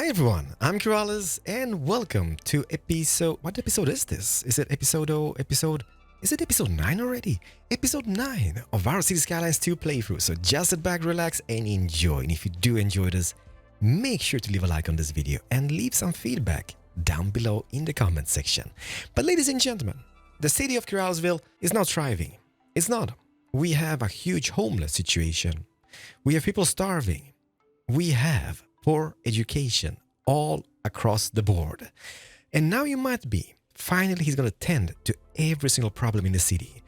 Hi everyone, I'm Keralis and welcome to episode... What episode is this? Is it episode... Is it episode 9 already? Episode 9 of our City Skylines 2 playthrough. So just sit back, relax and enjoy. And if you do enjoy this, make sure to leave a like on this video and leave some feedback down below in the comment section. But ladies and gentlemen, the city of Keralisville is not thriving. It's not. We have a huge homeless situation. We have people starving. We have poor education all across the board. And now you might be, finally he's going to tend to every single problem in the city.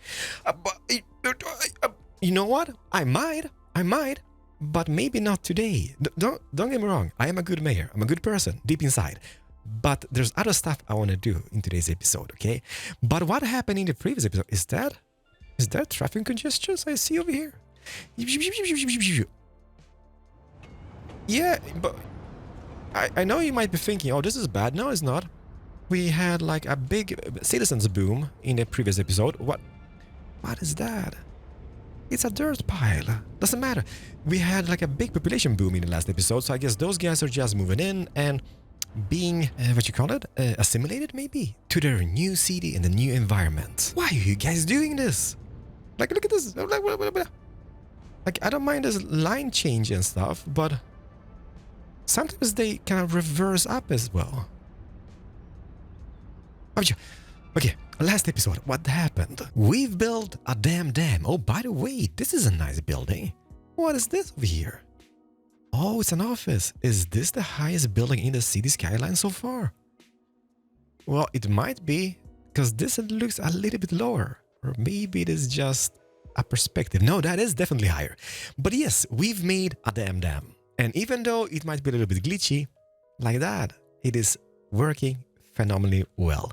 You know what? I might, but maybe not today. Don't get me wrong, I am a good mayor, I'm a good person deep inside. But there's other stuff I want to do in today's episode, okay? But what happened in the previous episode, is that traffic congestion I see over here? Yeah, but I know you might be thinking, oh, this is bad. No, it's not. We had like a big citizens boom in the previous episode. What is that? It's a dirt pile. Doesn't matter. We had like a big population boom in the last episode, so I guess those guys are just moving in and being, assimilated maybe, to their new city and the new environment. Why are you guys doing this? Like, look at this. Like, I don't mind this line change and stuff, but sometimes they kind of reverse up as well. Okay, last episode, what happened? We've built a damn dam. Oh, by the way, this is a nice building. What is this over here? Oh, it's an office. Is this the highest building in the city skyline so far? Well, it might be, because this looks a little bit lower. Or maybe it is just a perspective. No, that is definitely higher. But yes, we've made a damn dam. And even though it might be a little bit glitchy, like that, it is working phenomenally well.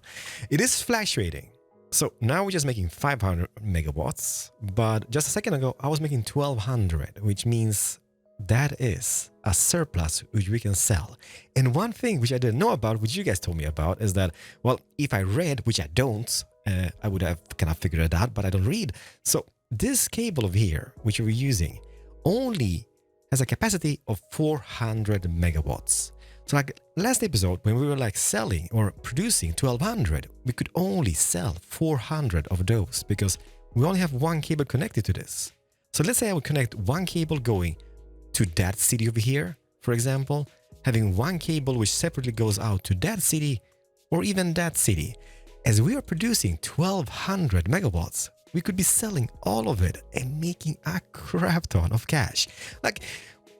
It is fluctuating. So now we're just making 500 megawatts, but just a second ago I was making 1200, which means that is a surplus which we can sell. And one thing which I didn't know about, which you guys told me about, is that, well, if I read, which I don't, I would have kind of figured it out, but I don't read. So this cable over here, which we're using, only has a capacity of 400 megawatts. So like last episode, when we were like selling or producing 1200, we could only sell 400 of those because we only have one cable connected to this. So let's say I would connect one cable going to that city over here, for example, having one cable which separately goes out to that city or even that city. As we are producing 1200 megawatts, we could be selling all of it and making a crap ton of cash. Like,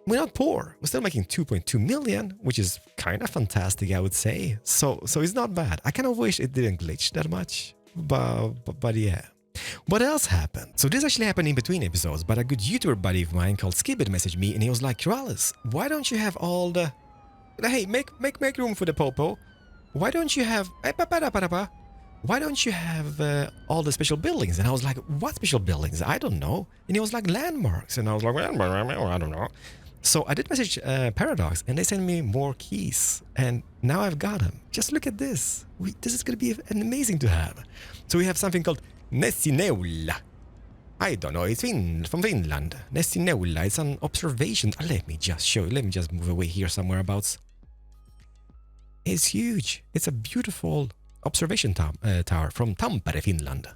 we're not poor. We're still making 2.2 million, which is kind of fantastic, I would say. So it's not bad. I kind of wish it didn't glitch that much, but yeah. What else happened? So this actually happened in between episodes, but a good YouTuber buddy of mine called Skibbit messaged me and he was like, Keralis, why don't you have all the... Hey, make room for the popo. Why don't you have... Why don't you have all the special buildings? And I was like, what special buildings? I don't know. And he was like, landmarks. And I was like, I don't know. So I did message Paradox and they sent me more keys. And now I've got them. Just look at this. This is going to be amazing to have. So we have something called Nessineula. I don't know. It's from Finland. Nessineula. It's an observation. Let me just show you. Let me just move away here somewhere abouts. It's huge. It's a beautiful observation tower from Tampere, Finland.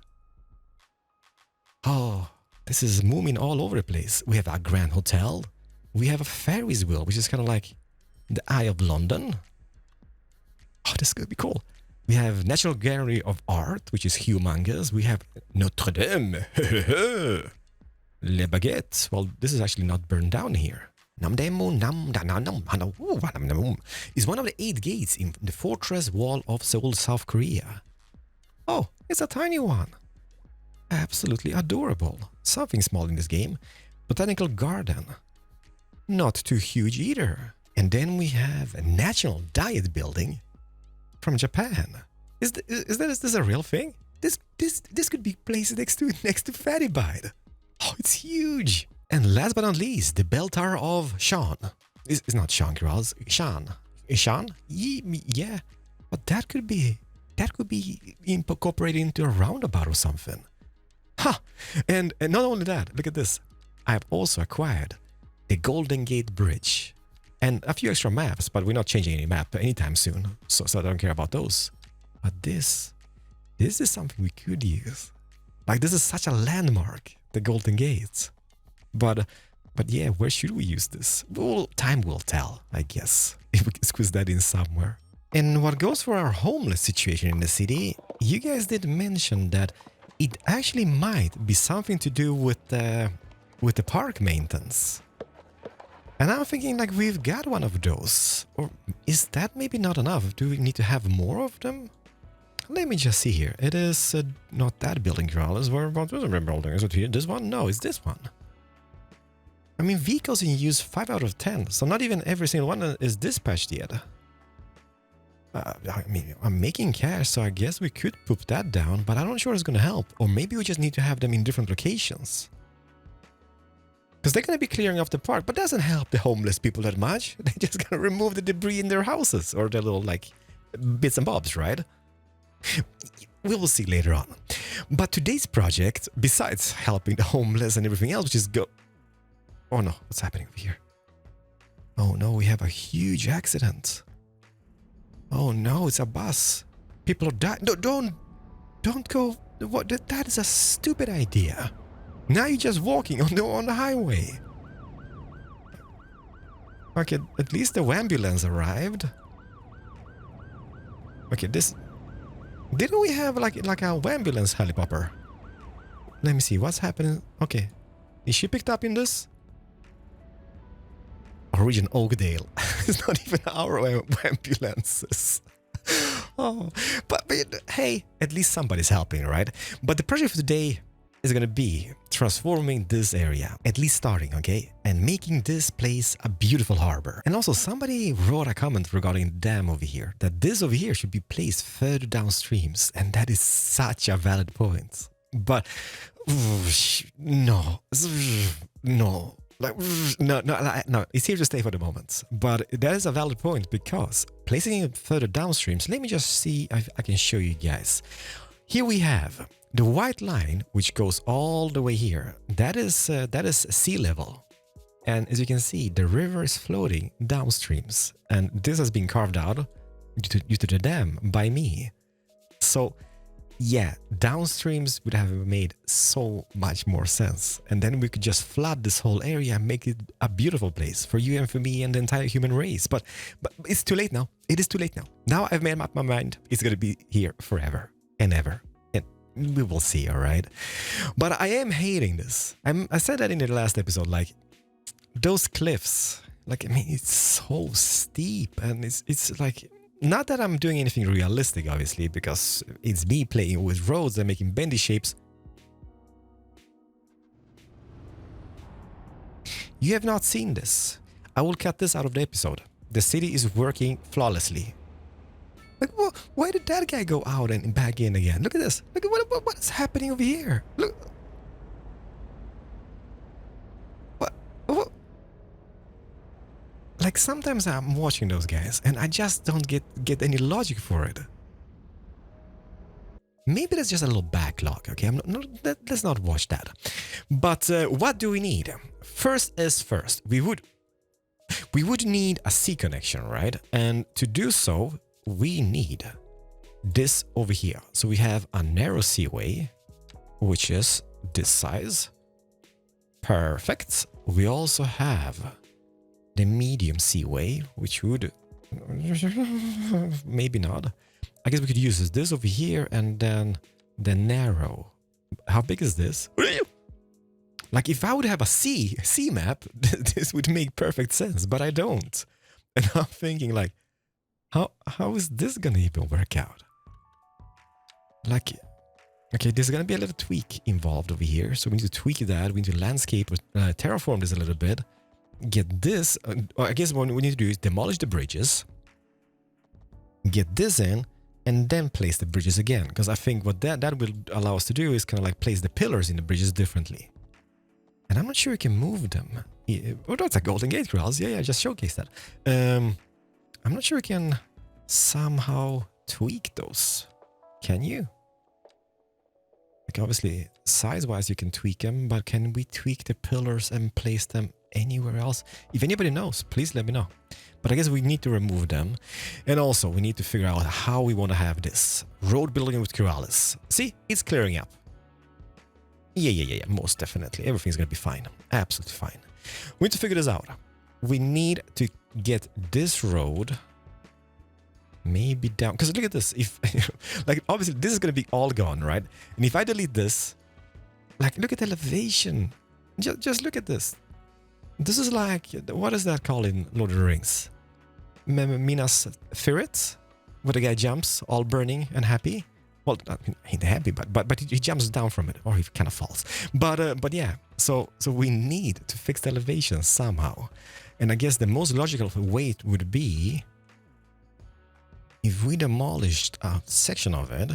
Oh, this is moving all over the place. We have a grand hotel. We have a Ferris wheel, which is kind of like the Eye of London. Oh, this is going to be cool. We have National Gallery of Art, which is humongous. We have Notre Dame. Le Baguette. Well, this is actually not burned down here. Is one of the 8 gates in the fortress wall of Seoul, South Korea. Oh, it's a tiny one. Absolutely adorable. Something small in this game. Botanical garden. Not too huge either. And then we have a National Diet Building from Japan. Is this a real thing? This could be placed next to Fatty Bite. Oh, it's huge. And last but not least, the bell tower of Sean. It's not Sean Keralis, Sean. Sean? Yeah. But that could be incorporated into a roundabout or something. Ha! And not only that, look at this. I have also acquired the Golden Gate Bridge. And a few extra maps, but we're not changing any map anytime soon. So I don't care about those. But this is something we could use. Like, this is such a landmark, the Golden Gate. But yeah, where should we use this? Well, time will tell, I guess, if we can squeeze that in somewhere. And what goes for our homeless situation in the city, you guys did mention that it actually might be something to do with the park maintenance. And I'm thinking, like, we've got one of those. Or is that maybe not enough? Do we need to have more of them? Let me just see here. It is not that building, Keralis. Where about this building? Is it here? This one? No, it's this one. I mean, vehicles in use 5 out of 10. So not even every single one is dispatched yet. I mean, I'm making cash, so I guess we could put that down, but I'm not sure it's going to help. Or maybe we just need to have them in different locations. Because they're going to be clearing off the park, but doesn't help the homeless people that much. They're just going to remove the debris in their houses or their little, like, bits and bobs, right? We will see later on. But today's project, besides helping the homeless and everything else, which is go... Oh no, what's happening over here? Oh no, we have a huge accident. Oh no, it's a bus. People are dying. No, don't go. What? That is a stupid idea. Now you're just walking on the highway. Okay, at least the ambulance arrived. Okay, this... Didn't we have like a ambulance helicopter? Let me see, what's happening? Okay, is she picked up in this? Region Oakdale. It's not even our ambulances. Oh, but hey, at least somebody's helping, right? But the project for today is going to be transforming this area, at least starting, okay? And making this place a beautiful harbor. And also somebody wrote a comment regarding the dam over here, that this over here should be placed further downstreams. And that is such a valid point. But no. Like, no, it's here to stay for the moment. But that is a valid point because placing it further downstream, so let me just see if I can show you guys. Here we have the white line, which goes all the way here. That is sea level. And as you can see, the river is floating downstreams. And this has been carved out due to the dam by me. So yeah, downstreams would have made so much more sense. And then we could just flood this whole area and make it a beautiful place for you and for me and the entire human race. But it's too late now. It is too late now. Now I've made up my mind. It's going to be here forever and ever. And we will see, all right? But I am hating this. I said that in the last episode, like, those cliffs, like, I mean, it's so steep and it's like... Not that I'm doing anything realistic, obviously, because it's me playing with roads and making bendy shapes. You have not seen this. I will cut this out of the episode. The city is working flawlessly. Like, why did that guy go out and back in again? Look at this. Look at what is happening over here. Look. What? Like, sometimes I'm watching those guys and I just don't get any logic for it. Maybe there's just a little backlog, okay? Let's not watch that. But what do we need? First is first. We would need a sea connection, right? And to do so, we need this over here. So we have a narrow seaway, which is this size. Perfect. We also have the medium seaway, which would... maybe not. I guess we could use this over here and then the narrow. How big is this? Like, if I would have a sea map, this would make perfect sense, but I don't. And I'm thinking, like, how is this gonna even work out? Like, okay, there's gonna be a little tweak involved over here, so we need to tweak that. We need to landscape, terraform this a little bit. Get this, I guess what we need to do is demolish the bridges, get this in, and then place the bridges again. Because I think what that will allow us to do is kind of like place the pillars in the bridges differently. And I'm not sure you can move them. Oh, that's a Golden Gate, Keralis. Yeah, just showcase that. I'm not sure you can somehow tweak those. Can you? Like, obviously, size-wise you can tweak them, but can we tweak the pillars and place them anywhere else? If anybody knows, please let me know. But I guess we need to remove them. And also, we need to figure out how we want to have this. Road building with Keralis. See, it's clearing up. Yeah, most definitely. Everything's going to be fine. Absolutely fine. We need to figure this out. We need to get this road maybe down. Because look at this. If like, obviously, this is going to be all gone, right? And if I delete this, like, look at the elevation. Just look at this. This is like, what is that called in Lord of the Rings? Minas Tirith? Where the guy jumps, all burning and happy. Well, he ain't happy, but he jumps down from it, or he kind of falls. But yeah, so we need to fix the elevation somehow. And I guess the most logical way would be if we demolished a section of it,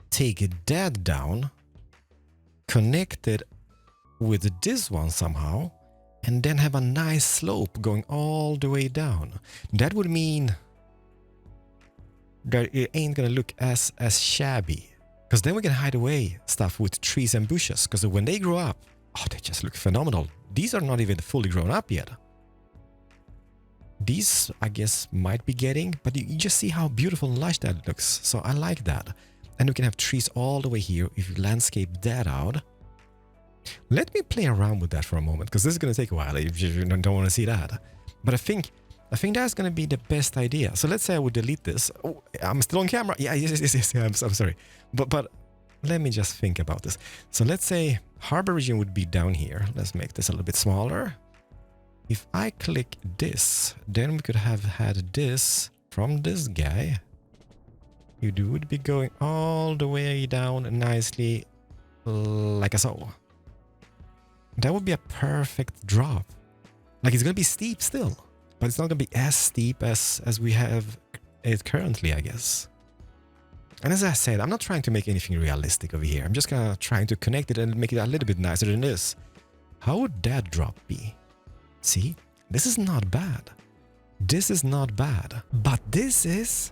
take that down, connect it with this one somehow, and then have a nice slope going all the way down. That would mean that it ain't gonna look as shabby. Because then we can hide away stuff with trees and bushes. Because when they grow up, oh, they just look phenomenal. These are not even fully grown up yet. These, I guess, might be getting, but you just see how beautiful and lush that looks. So I like that. And we can have trees all the way here if you landscape that out. Let me play around with that for a moment, because this is going to take a while if you don't want to see that. But I think that's going to be the best idea. So let's say I would delete this. Oh, I'm still on camera. Yeah, yes. I'm sorry. But let me just think about this. So let's say harbor region would be down here. Let's make this a little bit smaller. If I click this, then we could have had this from this guy. It would be going all the way down nicely, like so. That would be a perfect drop. Like, it's going to be steep still, but it's not going to be as steep as we have it currently, I guess. And as I said, I'm not trying to make anything realistic over here. I'm just going to try to connect it and make it a little bit nicer than this. How would that drop be? See, this is not bad. This is not bad. But this is...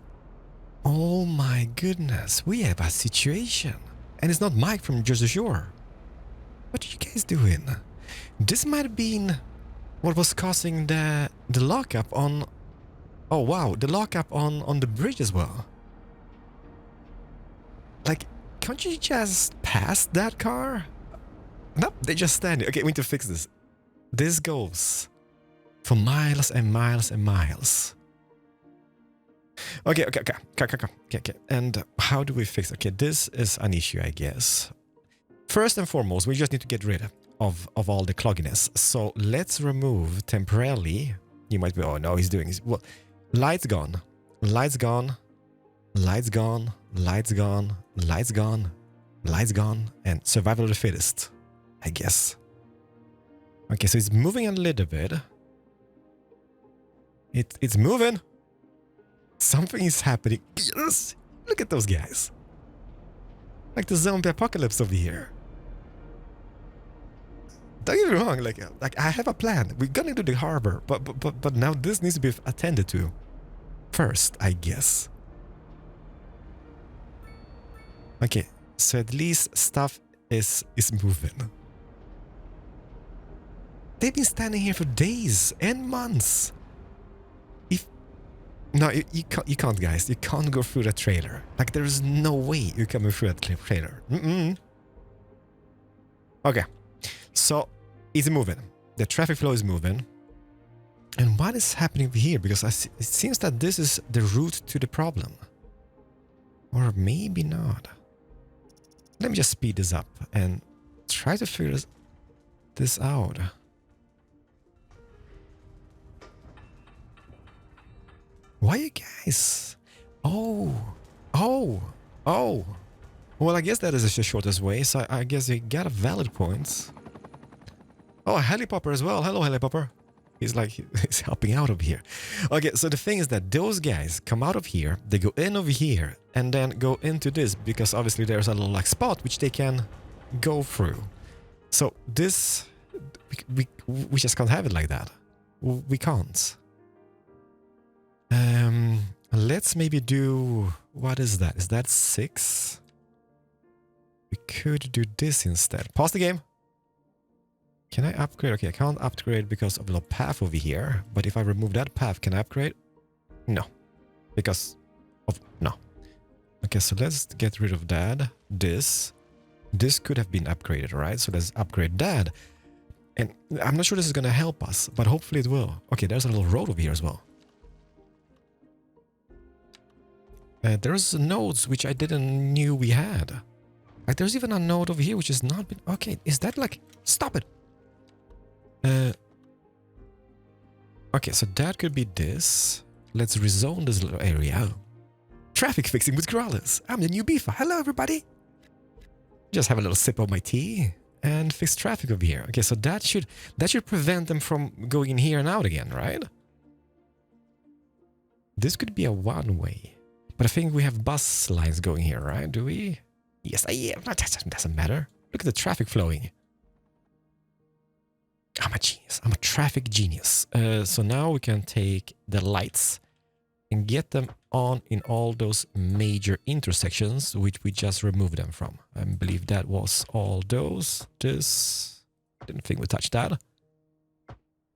Oh my goodness, we have a situation. And it's not Mike from Jersey Shore. What are you guys doing? This might have been what was causing the lockup on... Oh wow, the lockup on the bridge as well. Like, can't you just pass that car? Nope, they just stand. Okay, we need to fix this. This goes for miles and miles and miles. Okay. And how do we fix it? Okay, this is an issue, I guess. First and foremost, we just need to get rid of all the clogginess. So let's remove temporarily. You might be, oh no, he's doing this. Well, lights gone, lights gone, lights gone, lights gone, lights gone, lights gone, and survival of the fittest, I guess. Okay, so it's moving a little bit. It's moving. Something is happening. Yes! Look at those guys. Like the zombie apocalypse over here. Don't get me wrong, like I have a plan. We're gonna do the harbor, but now this needs to be attended to first, I guess. Okay, so at least stuff is moving. They've been standing here for days and months. No, you can't, guys. You can't go through the trailer. Like, there is no way you're coming through that trailer. Okay, so it's moving. The traffic flow is moving. And what is happening over here? Because it seems that this is the root to the problem. Or maybe not. Let me just speed this up and try to figure this out. Why you guys? Oh. Well, I guess that is the shortest way, so I guess you got a valid point. Oh, a helipopper as well. Hello, helipopper. He's like, he's helping out over here. Okay, so the thing is that those guys come out of here, they go in over here, and then go into this, because obviously there's a little like spot which they can go through. So this, we just can't have it like that. We can't. Let's maybe do... What is that? Is that 6? We could do this instead. Pause the game. Can I upgrade? Okay, I can't upgrade because of the path over here. But if I remove that path, can I upgrade? No. Because of... No. Okay, so let's get rid of that. This could have been upgraded, right? So let's upgrade that. And I'm not sure this is going to help us, but hopefully it will. Okay, there's a little road over here as well. There's nodes which I didn't knew we had. Like, there's even a node over here which has not been... Okay, is that like... Stop it! Okay, so that could be this. Let's rezone this little area. Traffic fixing with Keralis. I'm the new beefer. Hello, everybody! Just have a little sip of my tea and fix traffic over here. Okay, so that should prevent them from going in here and out again, right? This could be a one-way. But I think we have bus lines going here, right? Do we? Yes, yeah, that doesn't matter. Look at the traffic flowing. I'm a genius. I'm a traffic genius. So now we can take the lights and get them on in all those major intersections, which we just removed them from. I believe that was all those. This, didn't think we touched that.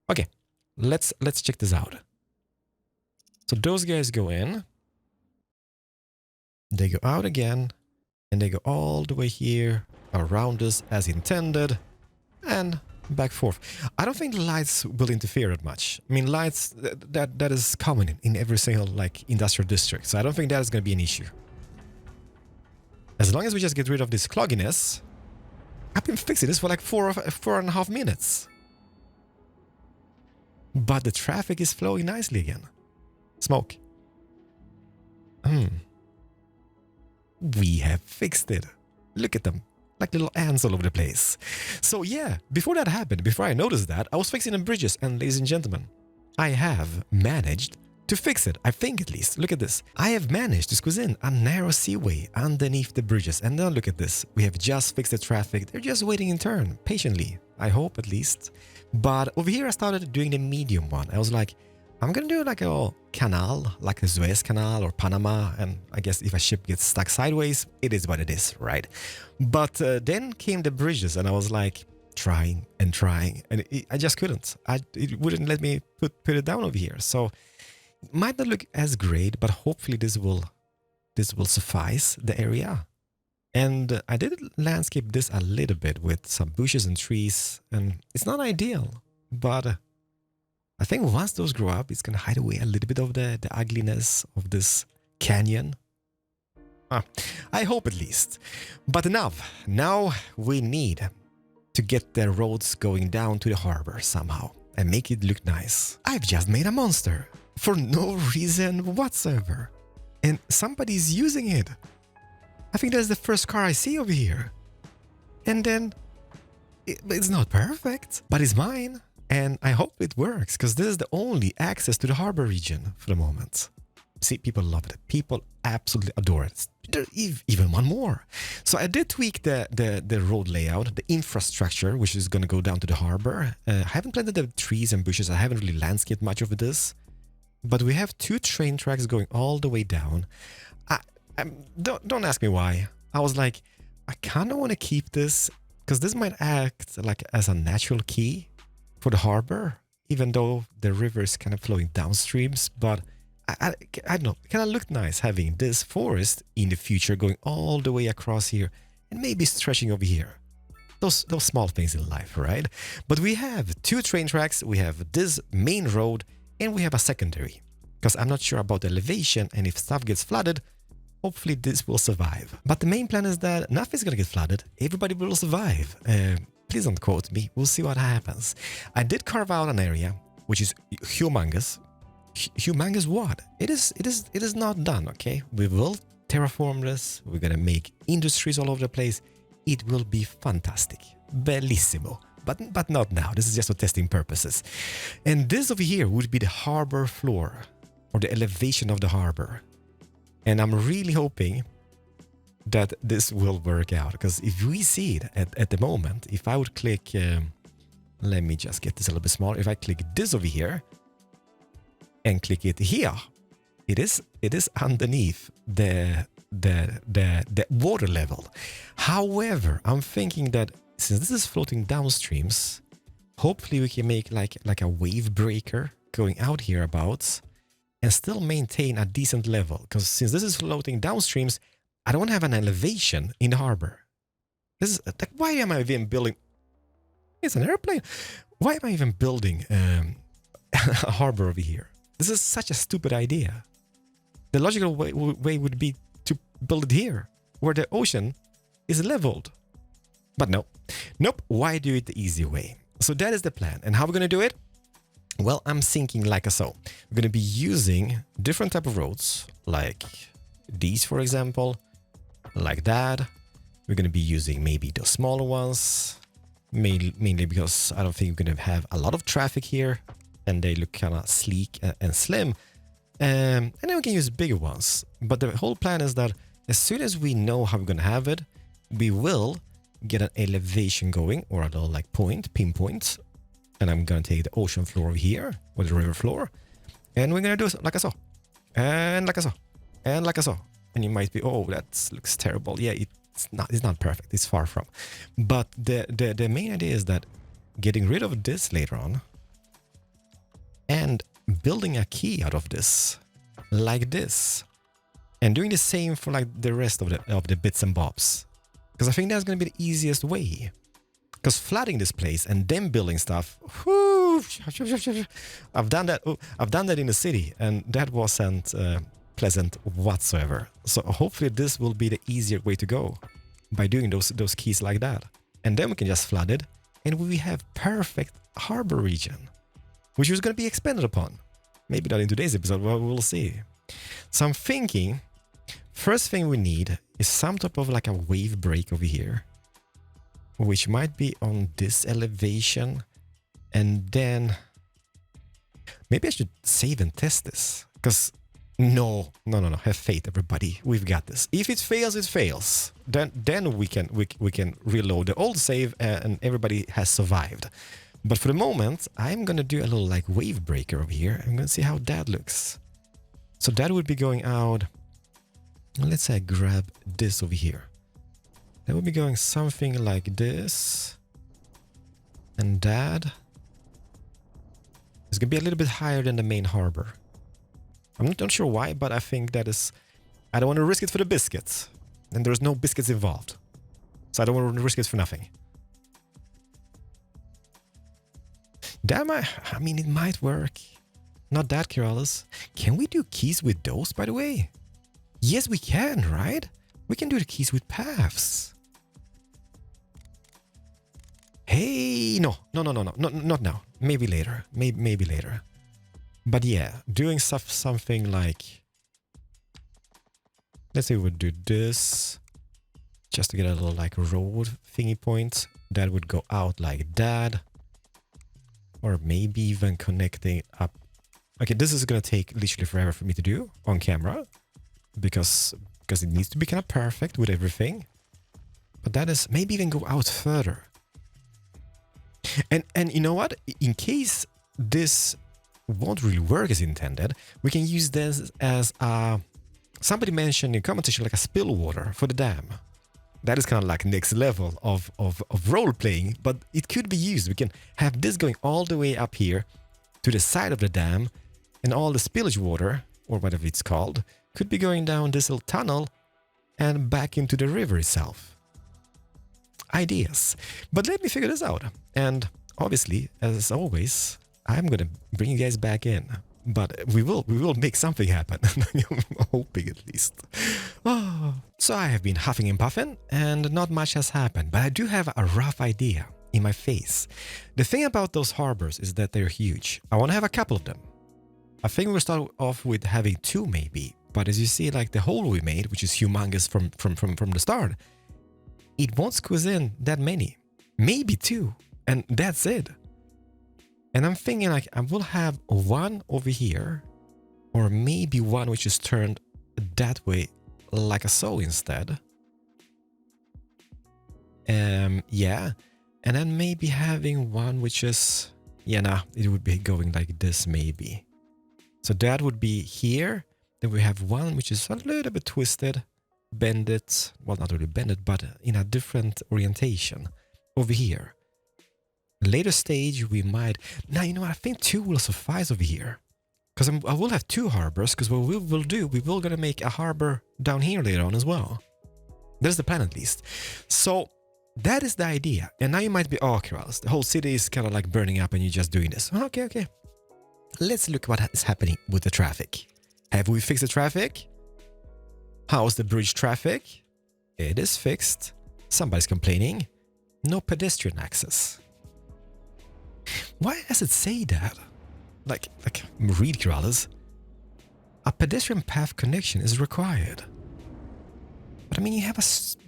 Okay, let's check this out. So those guys go in. They go out again. And they go all the way here, around us as intended, and back forth. I don't think the lights will interfere that much. I mean, lights, that is common in every single, like, industrial district. So I don't think that is going to be an issue. As long as we just get rid of this clogginess. I've been fixing this for like 4.5 minutes. But the traffic is flowing nicely again. Smoke. We have fixed it. Look at them. Like little ants all over the place. So yeah, before that happened, before I noticed that, I was fixing the bridges, and ladies and gentlemen, I have managed to fix it. I think at least. Look at this. I have managed to squeeze in a narrow seaway underneath the bridges. And now look at this. We have just fixed the traffic. They're just waiting in turn, patiently. I hope at least. But over here I started doing the medium one. I was like, I'm gonna do like a canal, like a Suez Canal or Panama, and I guess if a ship gets stuck sideways, it is what it is, right? But then came the bridges, and I was like trying, and I just couldn't. It wouldn't let me put it down over here. So it might not look as great, but hopefully this will suffice the area. And I did landscape this a little bit with some bushes and trees, and it's not ideal, but I think once those grow up, it's going to hide away a little bit of the ugliness of this canyon. I hope at least. But enough. Now we need to get the roads going down to the harbor somehow and make it look nice. I've just made a monster for no reason whatsoever. And somebody's using it. I think that's the first car I see over here. And then it's not perfect, but it's mine. And I hope it works, because this is the only access to the harbor region for the moment. See, people love it. People absolutely adore it. There's even one more. So I did tweak the road layout, the infrastructure, which is going to go down to the harbor. I haven't planted the trees and bushes. I haven't really landscaped much over this. But we have 2 train tracks going all the way down. Don't ask me why. I was like, I kind of want to keep this, because this might act like as a natural key for the harbor, even though the river is kind of flowing downstreams. But I don't know, it kind of looked nice having this forest in the future going all the way across here and maybe stretching over here. Those small things in life, right? But we have 2 train tracks, we have this main road, and we have a secondary. Because I'm not sure about the elevation, and if stuff gets flooded, hopefully this will survive. But the main plan is that nothing's gonna get flooded, everybody will survive. Please don't quote me, we'll see what happens. I did carve out an area which is humongous. Humongous what? It is not done, okay? We will terraform this, we're gonna make industries all over the place. It will be fantastic. Bellissimo. But not now, this is just for testing purposes. And this over here would be the harbor floor, or the elevation of the harbor. And I'm really hoping that this will work out, because if we see it at the moment, if I would click, let me just get this a little bit smaller. If I click this over here and click it here, it is underneath the water level. However, I'm thinking that since this is floating downstreams, Hopefully we can make like a wave breaker going out hereabouts and still maintain a decent level. Because since this is floating downstreams, I don't want to have an elevation in the harbor. This is like, why am I even building? It's an airplane. Why am I even building a harbor over here? This is such a stupid idea. The logical way would be to build it here, where the ocean is leveled. But no. Nope. Why do it the easy way? So that is the plan. And how we're going to do it? Well, I'm thinking like so. We're going to be using different type of roads, like these, for example, like that. We're going to be using maybe the smaller ones, mainly because I don't think we're going to have a lot of traffic here, and they look kind of sleek and slim. And then we can use bigger ones. But the whole plan is that as soon as we know how we're going to have it, we will get an elevation going, or a little like pinpoint. And I'm going to take the ocean floor over here, or the river floor. And we're going to do it like so. And like so. And like so. And you might be, oh, that looks terrible. Yeah, it's not perfect. It's far from. But the main idea is that getting rid of this later on and building a key out of this, like this. And doing the same for like the rest of the bits and bobs. Because I think that's going to be the easiest way. Because flooding this place and then building stuff, whoo, I've done that. I've done that in the city, and that wasn't pleasant whatsoever. So hopefully this will be the easier way to go by doing those keys like that. And then we can just flood it, and we have perfect harbor region, which is going to be expanded upon. Maybe not in today's episode, but we'll see. So I'm thinking, first thing we need is some type of like a wave break over here, which might be on this elevation. And then maybe I should save and test this, because no, have faith, everybody. We've got this. If it fails, it fails. Then we can reload the old save, and everybody has survived. But for the moment, I'm gonna do a little like wave breaker over here. I'm gonna see how that looks. So that would be going out. Let's say I grab this over here. That would be going something like this. And that is going to be a little bit higher than the main harbor. I'm not sure why, but I think that is... I don't want to risk it for the biscuits. And there's no biscuits involved. So I don't want to risk it for nothing. That might... I mean, it might work. Not that, Keralis. Can we do keys with those, by the way? Yes, we can, right? We can do the keys with paths. Hey, no, not now. Maybe later. Maybe later. But yeah, doing something like... Let's say we would do this. Just to get a little like road thingy point. That would go out like that. Or maybe even connecting up. Okay, this is going to take literally forever for me to do on camera. Because it needs to be kind of perfect with everything. But that is maybe even go out further. And you know what? In case this won't really work as intended, we can use this as a... Somebody mentioned in comment section like a spill water for the dam. That is kind of like next level of role playing, but it could be used. We can have this going all the way up here to the side of the dam, and all the spillage water, or whatever it's called, could be going down this little tunnel and back into the river itself. Ideas. But let me figure this out. And obviously, as always, I'm gonna bring you guys back in. But we will make something happen. I'm hoping at least. Oh. So I have been huffing and puffing, and not much has happened. But I do have a rough idea in my face. The thing about those harbors is that they're huge. I want to have a couple of them. I think we'll start off with having 2 maybe. But as you see, like the hole we made, which is humongous from the start, it won't squeeze in that many. Maybe 2. And that's it. And I'm thinking like I will have one over here, or maybe one which is turned that way like so instead. Yeah. And then maybe having one which is, yeah, nah, it would be going like this maybe. So that would be here. Then we have one which is a little bit twisted, bended, well, not really bended, but in a different orientation over here. Later stage, we might... Now, you know what? I think 2 will suffice over here. Because I will have 2 harbors, because what we will do, we will gonna make a harbor down here later on as well. There's the plan at least. So that is the idea. And now you might be, oh, Keralis, the whole city is kind of like burning up and you're just doing this. Okay. Let's look what is happening with the traffic. Have we fixed the traffic? How's the bridge traffic? It is fixed. Somebody's complaining. No pedestrian access. Why does it say that? Like read Keralis. A pedestrian path connection is required. But I mean, you have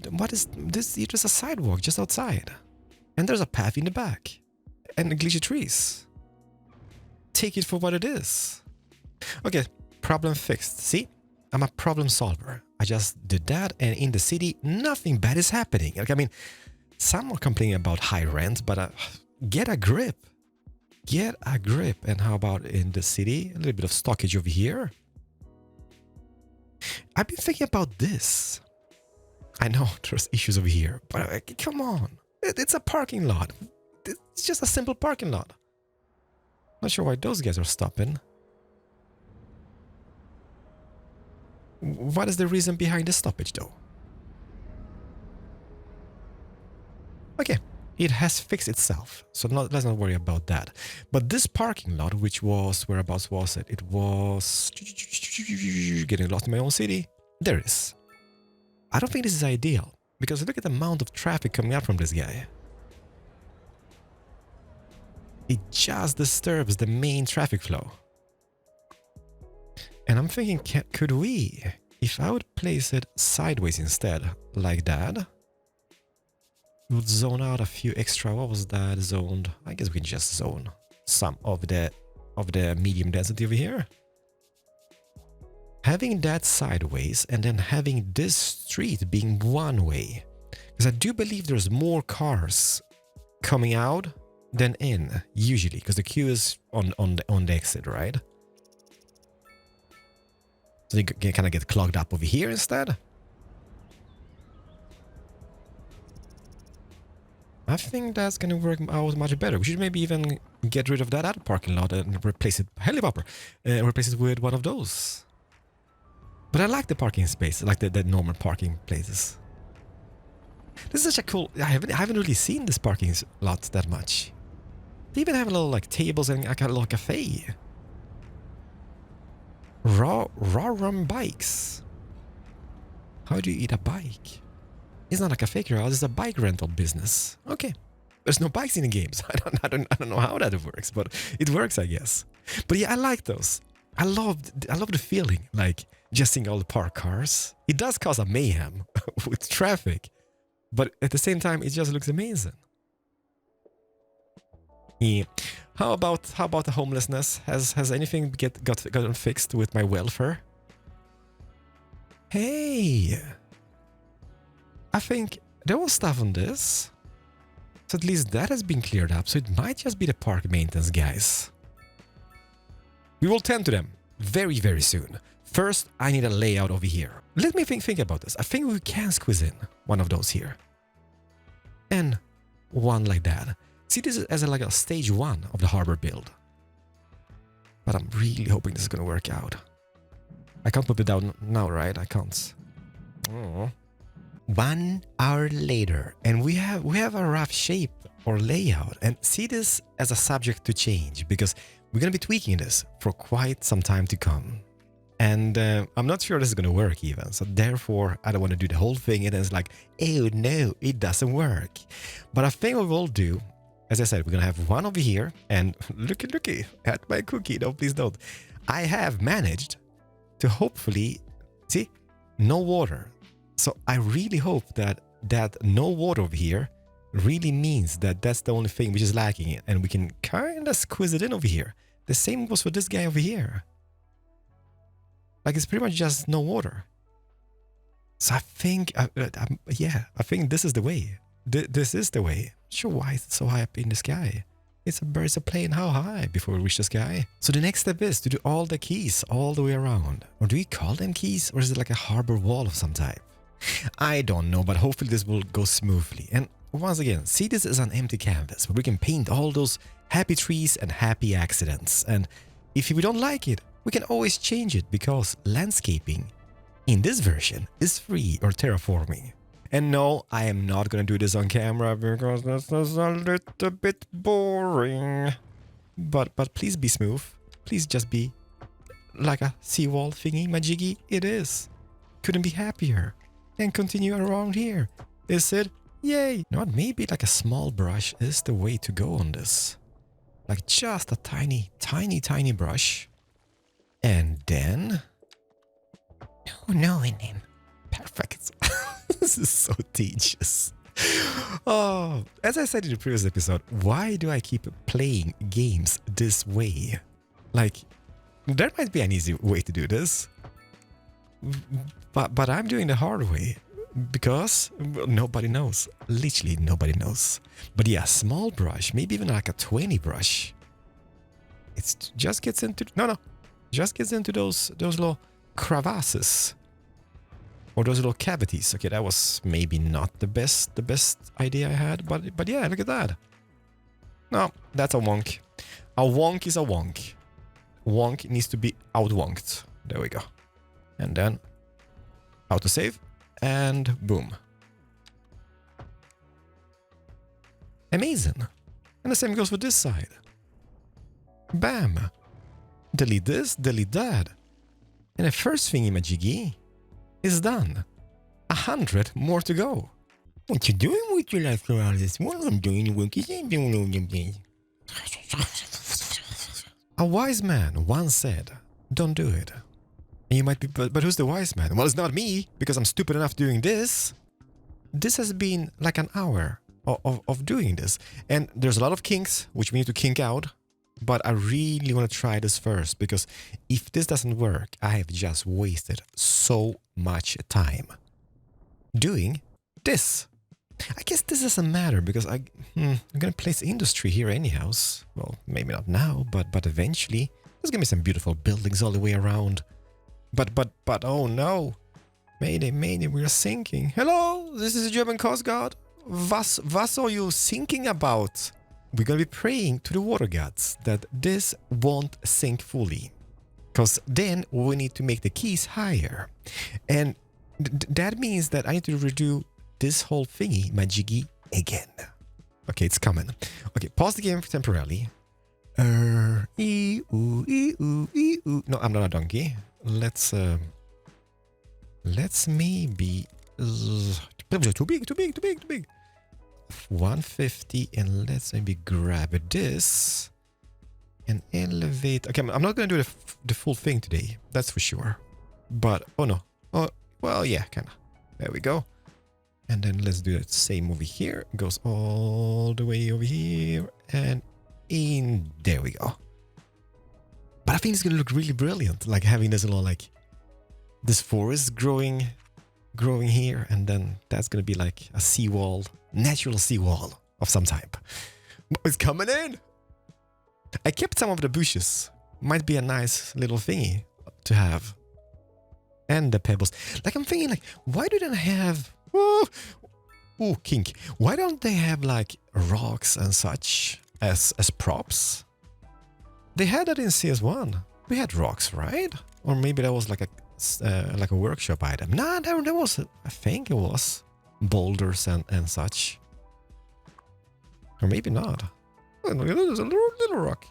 what is this? It's just a sidewalk just outside. And there's a path in the back. And glitchy trees. Take it for what it is. Okay, problem fixed. See? I'm a problem solver. I just did that, and in the city, nothing bad is happening. Like, I mean, some are complaining about high rent, but get a grip. Get a grip. And how about in the city? A little bit of stockage over here. I've been thinking about this. I know there's issues over here, but come on. It's a parking lot. It's just a simple parking lot. Not sure why those guys are stopping. What is the reason behind the stoppage, though? Okay, it has fixed itself, so let's not worry about that. But this parking lot, which was, whereabouts was it? It was... Getting lost in my own city. There it is. I don't think this is ideal, because look at the amount of traffic coming out from this guy. It just disturbs the main traffic flow. And I'm thinking, could we, if I would place it sideways instead, like that, we would zone out a few extra, what was that zoned? I guess we can just zone some of the medium density over here. Having that sideways and then having this street being one way. Because I do believe there's more cars coming out than in, usually, because the queue is on the exit, right? So you can kind of get clogged up over here instead. I think that's going to work out much better. We should maybe even get rid of that other parking lot and replace it, replace it with one of those. But I like the parking space, like the normal parking places. This is such a cool... I haven't really seen this parking lot that much. They even have a little like tables and like a little cafe. Raw rum bikes. How do you eat a bike? It's not a cafe, Keralis, it's a bike rental business. Okay. There's no bikes in the games. I don't know how that works, but it works, I guess. But yeah, I like those. I love the feeling, like just seeing all the parked cars. It does cause a mayhem with traffic, but at the same time, it just looks amazing. Yeah. How about the homelessness? Has anything gotten fixed with my welfare? Hey, I think there was stuff on this, so at least that has been cleared up. So it might just be the park maintenance guys. We will tend to them very, very soon. First, I need a layout over here. Let me think about this. I think we can squeeze in one of those here, and one like that. See this as like a stage 1 of the harbor build. But I'm really hoping this is going to work out. I can't put it down now, right? I can't. Oh. 1 hour later, and we have a rough shape or layout. And see this as a subject to change, because we're going to be tweaking this for quite some time to come. And I'm not sure this is going to work even. So therefore, I don't want to do the whole thing and it's like, oh no, it doesn't work. But I think what we'll do, as I said, we're going to have one over here. And looky at my cookie. No, please don't. I have managed to hopefully, see, no water. So I really hope that no water over here really means that that's the only thing which is lacking. And we can kind of squeeze it in over here. The same goes for this guy over here. Like it's pretty much just no water. So I think, yeah, I think this is the way. This is the way. Sure, why is it so high up in the sky? It's a bird's a plane how high before we reach the sky? So the next step is to do all the keys all the way around. Or do we call them keys? Or is it like a harbor wall of some type? I don't know, but hopefully this will go smoothly. And once again, see this as an empty canvas where we can paint all those happy trees and happy accidents. And if we don't like it, we can always change it because landscaping in this version is free or terraforming. And no, I am not gonna do this on camera because this is a little bit boring. But please be smooth. Please just be like a seawall thingy majiggy. It is. Couldn't be happier. And continue around here. Is it? Yay! You know what? Maybe like a small brush is the way to go on this. Like just a tiny, tiny, tiny brush. And then... No, and then... Perfect. This is so tedious. Oh, as I said in the previous episode, why do I keep playing games this way? Like, there might be an easy way to do this. But I'm doing the hard way. Because nobody knows. Literally nobody knows. But yeah, small brush, maybe even like a 20 brush. It just gets into... No. Just gets into those little crevasses. Or those little cavities. Okay, that was maybe not the best idea I had. But yeah, look at that. No, that's a wonk. A wonk is a wonk. Wonk needs to be out-wonked. There we go. And then autosave. And boom. Amazing. And the same goes for this side. Bam. Delete this, delete that. And the first thingy-majiggy is done. 100 more to go. What you doing with your life, Keralis? What I'm doing with A wise man once said, don't do it. And you might be, but who's the wise man? Well, it's not me, because I'm stupid enough doing this. This has been like an hour of doing this. And there's a lot of kinks, which we need to kink out. But I really want to try this first, because if this doesn't work, I have just wasted so much time doing this. I guess this doesn't matter, because I'm going to place industry here anyhow. Well, maybe not now, but eventually. There's going to be some beautiful buildings all the way around. But oh no. Mayday, we are sinking. Hello, this is the German Coast Guard. Was are you thinking about? We're gonna be praying to the water gods that this won't sink fully. Because then we need to make the keys higher. And that means that I need to redo this whole thingy, majiggy, again. Okay, it's coming. Okay, pause the game temporarily. No, I'm not a donkey. Let's maybe... Too big. 150, and let's maybe grab this and elevate. Okay, I'm not gonna do the full thing today, that's for sure. But, oh no. Oh, well, yeah, kinda. There we go. And then let's do the same over here. It goes all the way over here and in. There we go. But I think it's gonna look really brilliant, like having this little, like, this forest growing here, and then that's gonna be like a seawall, natural seawall of some type. It's coming in. I kept some of the bushes. Might be a nice little thingy to have. And the pebbles. Like, I'm thinking, like, why do they have... Oh, kink. Why don't they have, like, rocks and such as props? They had that in CS1. We had rocks, right? Or maybe that was like a workshop item. Nah, there was, I think it was boulders and such. Or maybe not. There's a little rock.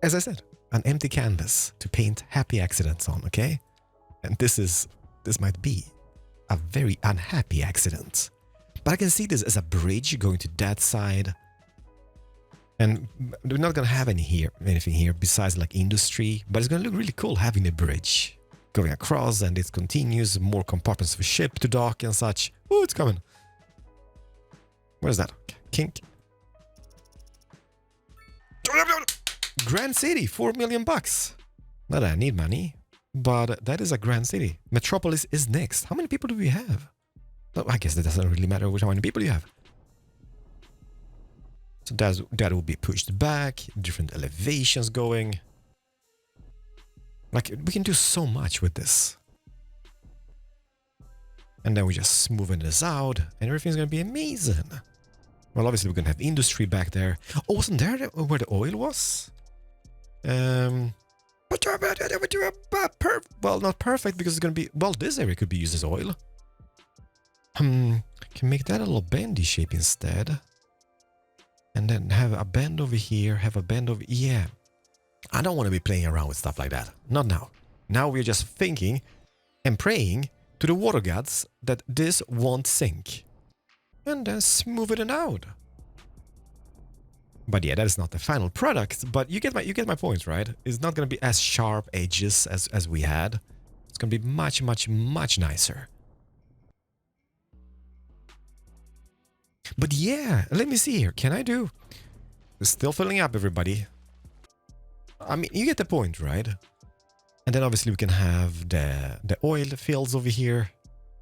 As I said, an empty canvas to paint happy accidents on, okay? And this might be a very unhappy accident. But I can see this as a bridge going to that side. And we're not gonna have anything here besides like industry, but it's gonna look really cool having a bridge going across, and it continues, more compartments for ship to dock and such. Oh, it's coming. Where's that? Kink. Grand City, 4 million bucks. Not that I need money, but that is a grand city. Metropolis is next. How many people do we have? Oh, I guess that doesn't really matter how many people you have. So that will be pushed back, different elevations going. Like, we can do so much with this. And then we just smoothing this out, and everything's gonna be amazing. Well, obviously we're gonna have industry back there. Oh, wasn't there where the oil was? Well, not perfect because it's gonna be... Well, this area could be used as oil. Can make that a little bendy shape instead. And then have a bend over here, have a bend over... Yeah. I don't want to be playing around with stuff like that. Not now. Now we're just thinking and praying to the water gods that this won't sink. And then smooth it out. But yeah, that is not the final product. But you get my point, right? It's not going to be as sharp edges as we had. It's going to be much, much, much nicer. But yeah, let me see here. Can I do... It's still filling up, everybody. I mean, you get the point, right? And then obviously we can have the oil fields over here.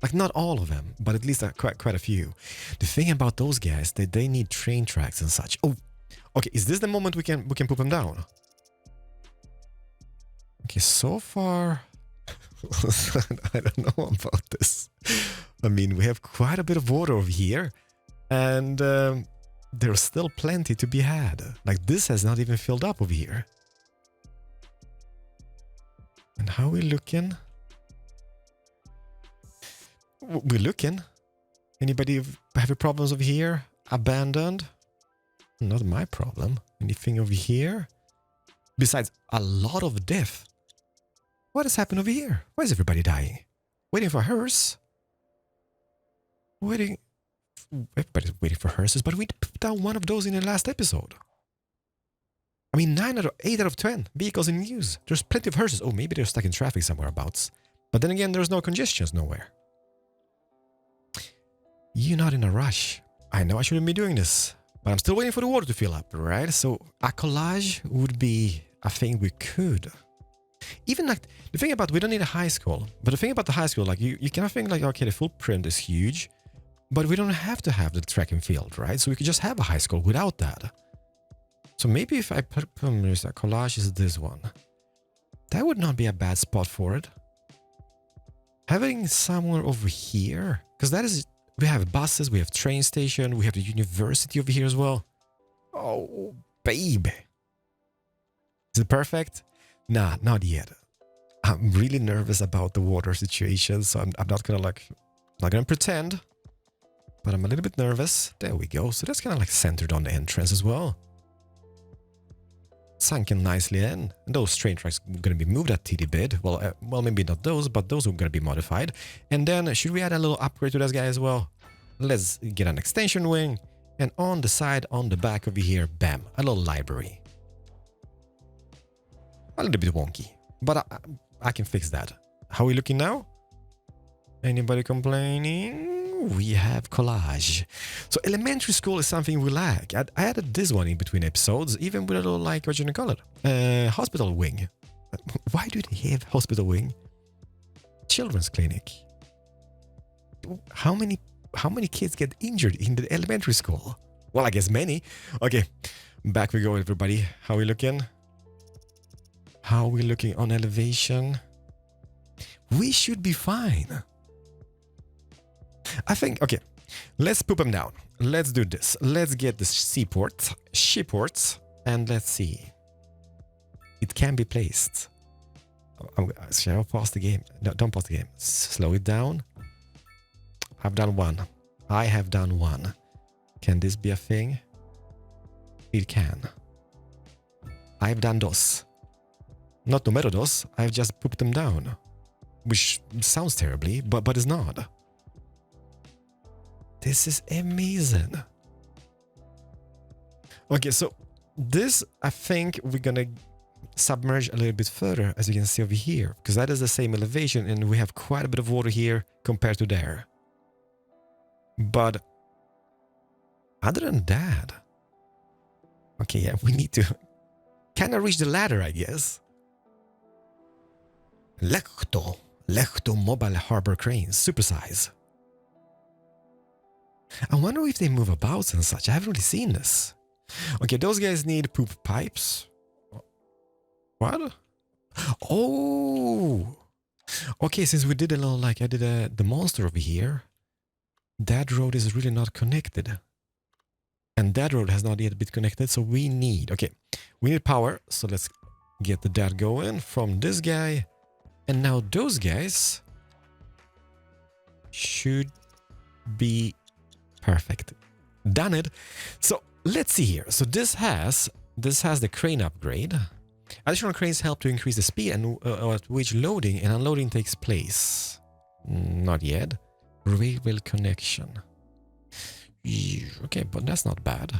Like, not all of them, but at least quite a few. The thing about those guys, they need train tracks and such. Oh, okay, is this the moment we can put them down? Okay, so far... I don't know about this. I mean, we have quite a bit of water over here. And there's still plenty to be had. Like, this has not even filled up over here. And how are we looking? We're looking. Anybody have any problems over here? Abandoned? Not my problem. Anything over here? Besides a lot of death. What has happened over here? Why is everybody dying? Waiting for hearse? Waiting... Everybody's waiting for hearses, but we put down one of those in the last episode. I mean, 8 out of 10 vehicles in use. There's plenty of hearses. Oh, maybe they're stuck in traffic somewhere abouts. But then again, there's no congestions nowhere. You're not in a rush. I know I shouldn't be doing this, but I'm still waiting for the water to fill up, right? So a collage would be a thing we could. Even like, the thing about, we don't need a high school, but the thing about the high school, like you kind of think like, okay, the footprint is huge, but we don't have to have the track and field, right? So we could just have a high school without that. So maybe if I put a collage is this one. That would not be a bad spot for it. Having somewhere over here, because that is, we have buses, we have train station, we have the university over here as well. Oh, babe. Is it perfect? Nah, not yet. I'm really nervous about the water situation, so I'm not gonna not gonna pretend. But I'm a little bit nervous. There we go. So that's kind of like centered on the entrance as well. Sunken nicely in. And those train tracks are going to be moved a teeny bit. Well, maybe not those, but those are going to be modified. And then should we add a little upgrade to this guy as well? Let's get an extension wing. And on the side, on the back over here, bam, a little library. A little bit wonky, but I can fix that. How are we looking now? Anybody complaining? We have collage. So elementary school is something we lack. I added this one in between episodes, even with a little, like, what you call it? Hospital wing. Why do they have hospital wing? Children's clinic. How many kids get injured in the elementary school? Well, I guess many. Okay, back we go, everybody. How are we looking? How are we looking on elevation? We should be fine. I think, okay, let's put them down. Let's do this. Let's get the seaport, shiports, and let's see. It can be placed. Shall I pause the game? No, don't pause the game. Slow it down. I've done one. I have done one. Can this be a thing? It can. I've done those. Not numero dos. I've just put them down. Which sounds terribly, but it's not. This is amazing. Okay, so this, I think we're gonna submerge a little bit further, as you can see over here, because that is the same elevation and we have quite a bit of water here compared to there. But other than that, okay, yeah, we need to kind of reach the ladder, I guess. Lehto mobile harbor cranes, supersize. I wonder if they move about and such. I haven't really seen this. Okay, those guys need poop pipes. What? Oh! Okay, since we did a little, like, I did the monster over here, that road is really not connected. And that road has not yet been connected, so we need power. So let's get that going from this guy. And now those guys should be perfect. Done it. So let's see here. So this has the crane upgrade. Additional cranes help to increase the speed and at which loading and unloading takes place. Not yet. Railway connection. Okay, but that's not bad.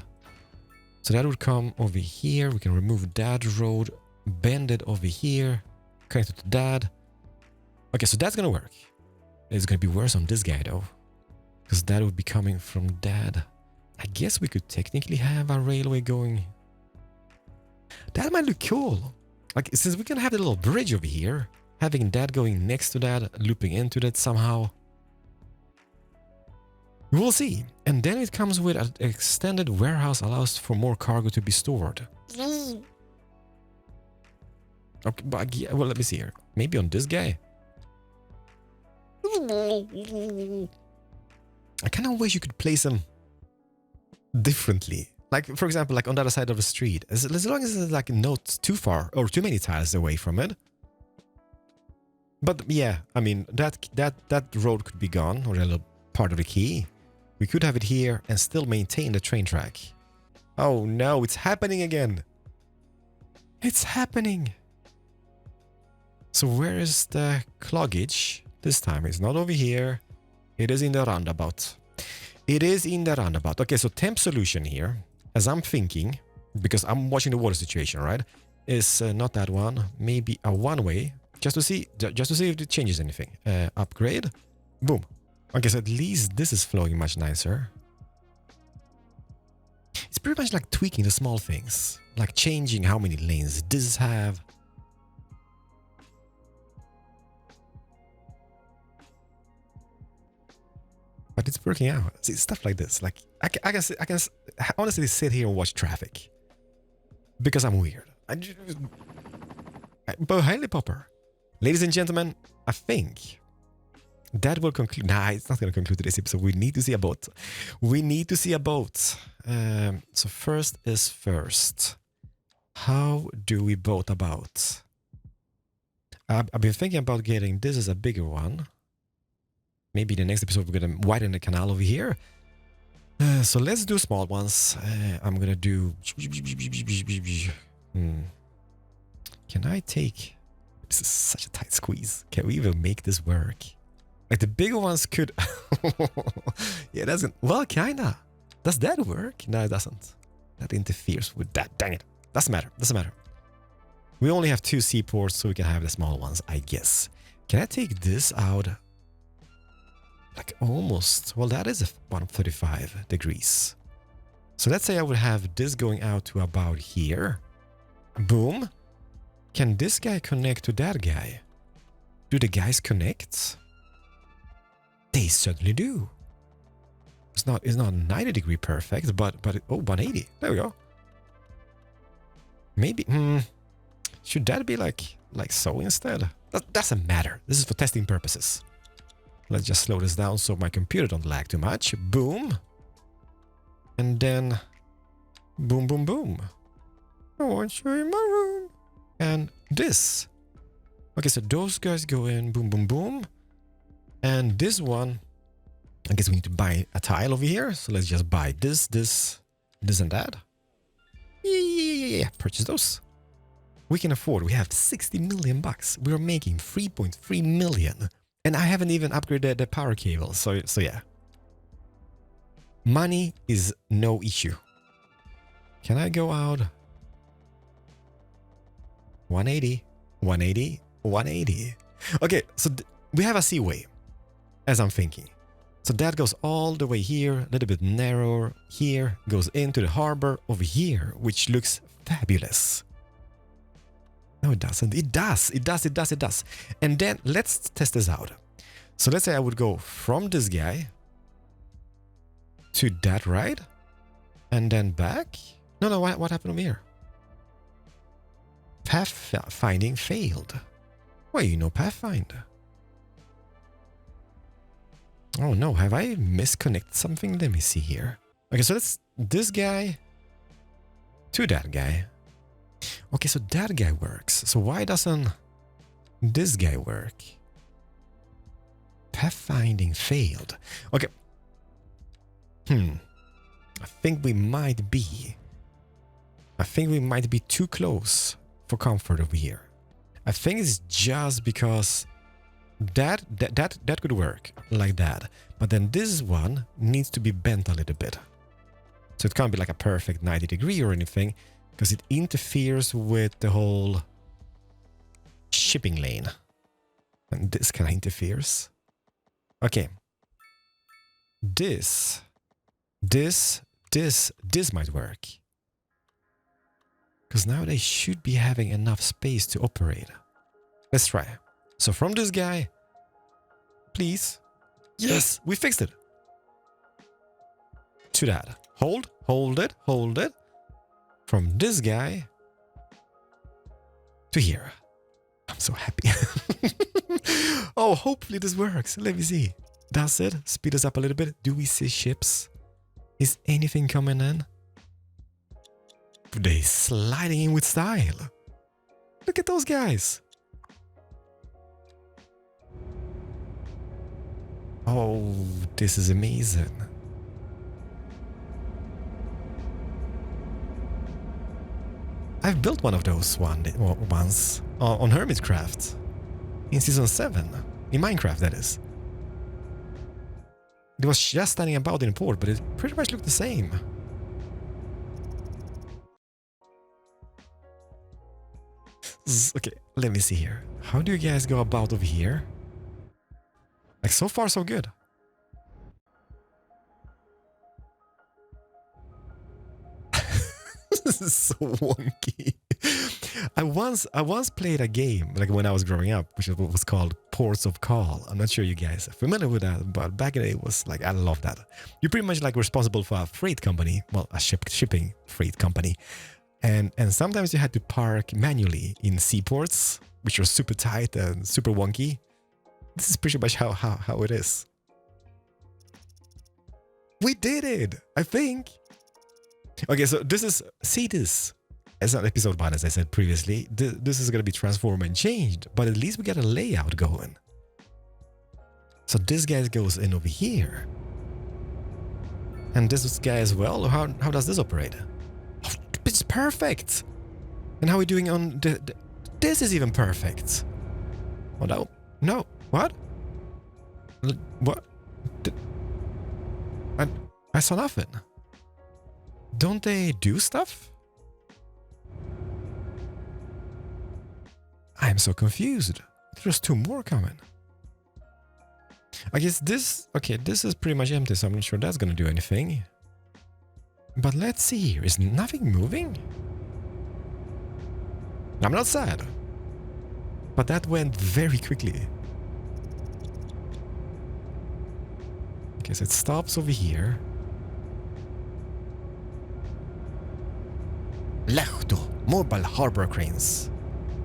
So that would come over here. We can remove that road, bend it over here, connect it to that. Okay, so that's gonna work. It's gonna be worse on this guy though, because that would be coming from that. I guess we could technically have a railway going. That might look cool. Like, since we can have the little bridge over here, having that going next to that, looping into that somehow. We'll see. And then it comes with an extended warehouse allows for more cargo to be stored. Okay, but well, let me see here. Maybe on this guy. I kind of wish you could place them differently. Like, for example, like on the other side of the street. As long as it's like not too far or too many tiles away from it. But yeah, I mean, that road could be gone, or a little part of the key. We could have it here and still maintain the train track. Oh no, it's happening again. It's happening. So where is the cloggage? This time it's not over here. It is in the roundabout. It is in the roundabout. Okay, so temp solution here, as I'm thinking, because I'm watching the water situation, right? Is not that one. Maybe a one-way, just to see if it changes anything. Upgrade. Boom. Okay, so at least this is flowing much nicer. It's pretty much like tweaking the small things, like changing how many lanes this have. But it's working out. See, stuff like this. Like I can honestly sit here and watch traffic because I'm weird. But highly popper. Ladies and gentlemen, I think that will conclude. Nah, it's not going to conclude today's episode. We need to see a boat. We need to see a boat. So first is first. How do we boat about? I've been thinking about getting this as a bigger one. Maybe the next episode we're going to widen the canal over here. So let's do small ones. I'm going to do... Can I take... This is such a tight squeeze. Can we even make this work? Like the bigger ones could... Yeah, it doesn't... Well, kinda. Does that work? No, it doesn't. That interferes with that. Dang it. Doesn't matter. Doesn't matter. We only have 2 seaports, so we can have the small ones, I guess. Can I take this out? Like almost... Well, that is a 135 degrees. So let's say I would have this going out to about here. Boom. Can this guy connect to that guy? Do the guys connect? They certainly do. It's not 90 degree perfect, but oh, 180. There we go. Maybe should that be like so instead? That doesn't matter. This is for testing purposes. Let's just slow this down so my computer don't lag too much. Boom. And then boom, boom, boom. I want you in my room. And this. Okay, so those guys go in. Boom, boom, boom. And this one, I guess we need to buy a tile over here. So let's just buy this, and that. Yeah. Purchase those. We can afford. We have 60 million bucks. We are making 3.3 million. And I haven't even upgraded the power cable. So yeah. Money is no issue. Can I go out? 180, 180, 180. Okay, so we have a seaway, as I'm thinking. So that goes all the way here, a little bit narrower here, goes into the harbor over here, which looks fabulous. No, it doesn't. It does. And then let's test this out. So let's say I would go from this guy to that right, and then back. No, what happened over here? Pathfinding failed. Wait, no pathfinder. Oh no, have I misconnected something? Let me see here. Okay, so that's this guy to that guy. Okay, so that guy works. So why doesn't this guy work? Pathfinding failed. Okay. I think we might be too close for comfort over here. I think it's just because that could work like that. But then this one needs to be bent a little bit. So it can't be like a perfect 90 degree or anything, because it interferes with the whole shipping lane. And this kind of interferes. Okay. This might work. Because now they should be having enough space to operate. Let's try. So from this guy, please. Yes, we fixed it. To that. Hold it. From this guy to here. I'm so happy. Oh, hopefully this works. Let me see. Does it? Speed us up a little bit. Do we see ships? Is anything coming in? They sliding in with style. Look at those guys. Oh, this is amazing. I've built one of those once on Hermitcraft in Season 7. In Minecraft, that is. It was just standing about in a port, but it pretty much looked the same. Okay, let me see here. How do you guys go about over here? Like, so far so good. This is so wonky. I once played a game, like when I was growing up, which was called Ports of Call. I'm not sure you guys are familiar with that, but back in the day, it was like, I love that. You're pretty much like responsible for a freight company, well, a shipping freight company. And sometimes you had to park manually in seaports, which are super tight and super wonky. This is pretty much how it is. We did it, I think. Okay, so see this. It's not episode 1, as I said previously. This is going to be transformed and changed, but at least we got a layout going. So this guy goes in over here. And this guy as well? Or how does this operate? Oh, it's perfect! And how are we doing on this is even perfect. Oh no. No. What? What? I saw nothing. Don't they do stuff? I'm so confused. There's 2 more coming. I guess this... Okay, this is pretty much empty, so I'm not sure that's gonna do anything. But let's see here. Is nothing moving? I'm not sad. But that went very quickly. Okay, so it stops over here. Lehto mobile harbor cranes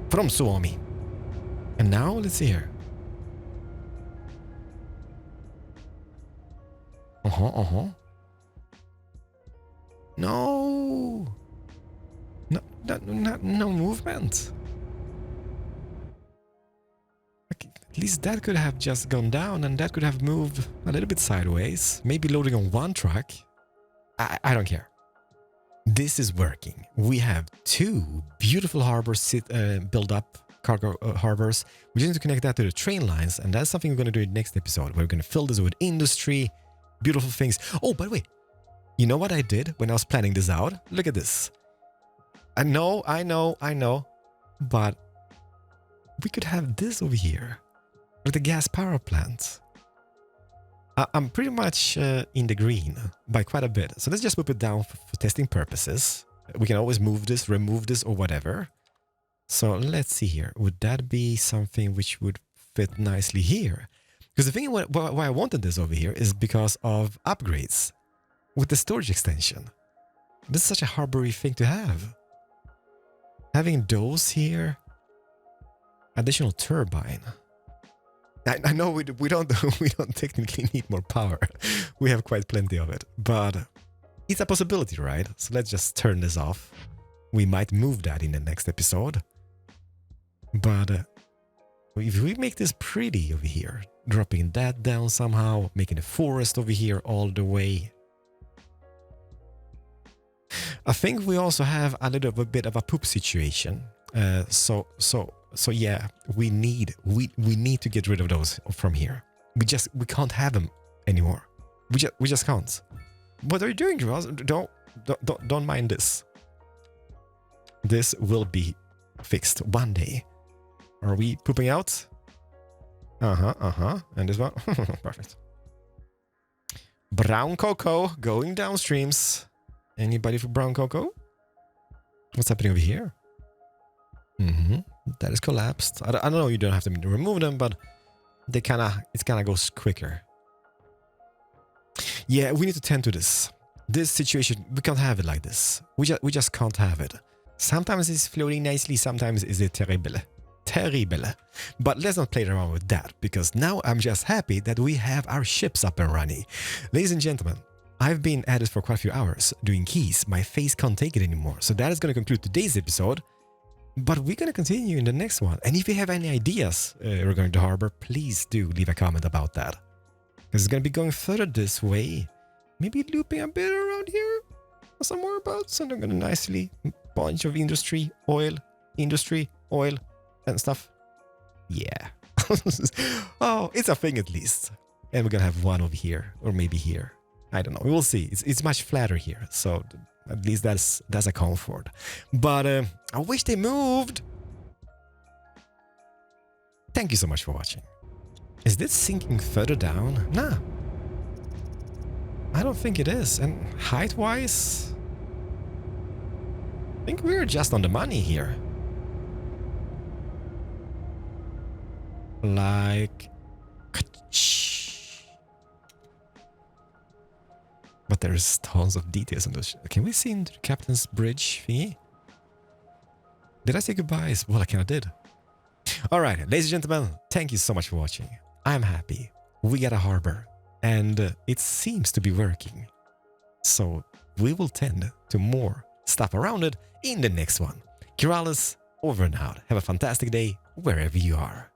from Suomi. And now let's see here. No. No movement. Okay, at least that could have just gone down, and that could have moved a little bit sideways. Maybe loading on one truck. I don't care. This is working. We have 2 beautiful harbors built up, cargo harbors. We just need to connect that to the train lines, and that's something we're going to do in the next episode. We're going to fill this with industry, beautiful things. Oh, by the way, you know what I did when I was planning this out? Look at this. I know, but we could have this over here, like the gas power plant. I'm pretty much in the green by quite a bit. So let's just move it down for testing purposes. We can always move this, remove this, or whatever. So let's see here. Would that be something which would fit nicely here? Because the thing why I wanted this over here is because of upgrades with the storage extension. This is such a harbory thing to have. Having those here. Additional turbine. I know we don't technically need more power. We have quite plenty of it, but It's a possibility, right? So let's just turn this off. We might move that in the next episode. But if we make this pretty over here, dropping that down somehow, making a forest over here all the way. I think we also have a little bit of a poop situation. So yeah, we need to get rid of those from here. We can't have them anymore. We just can't. What are you doing, Keralis? Don't mind this. This will be fixed one day. Are we pooping out? And this one? Perfect. Brown cocoa going downstreams. Anybody for brown cocoa? What's happening over here? That is collapsed. I don't know, you don't have to remove them, but it kind of goes quicker. Yeah, we need to tend to this. This situation, we can't have it like this. We just can't have it. Sometimes it's floating nicely, sometimes it's terrible. Terrible. But let's not play around with that, because now I'm just happy that we have our ships up and running. Ladies and gentlemen, I've been at it for quite a few hours doing keys. My face can't take it anymore. So that is going to conclude today's episode. But we're going to continue in the next one. And if you have any ideas regarding the harbor, please do leave a comment about that. Because it's going to be going further this way. Maybe looping a bit around here. Or somewhere about. So I'm going to nicely bunch of industry, oil, and stuff. Yeah. Oh, it's a thing at least. And we're going to have one over here. Or maybe here. I don't know. We will see. It's much flatter here. So at least that's a comfort. But I wish they moved. Thank you so much for watching. Is this sinking further down? Nah. I don't think it is. And height-wise, I think we're just on the money here. Like... But there's tons of details on those. Can we see into the captain's bridge thingy? Did I say goodbyes? Well, I kind of did. Alright, ladies and gentlemen, thank you so much for watching. I'm happy. We got a harbor. And it seems to be working. So we will tend to more stuff around it in the next one. Keralis, over and out. Have a fantastic day wherever you are.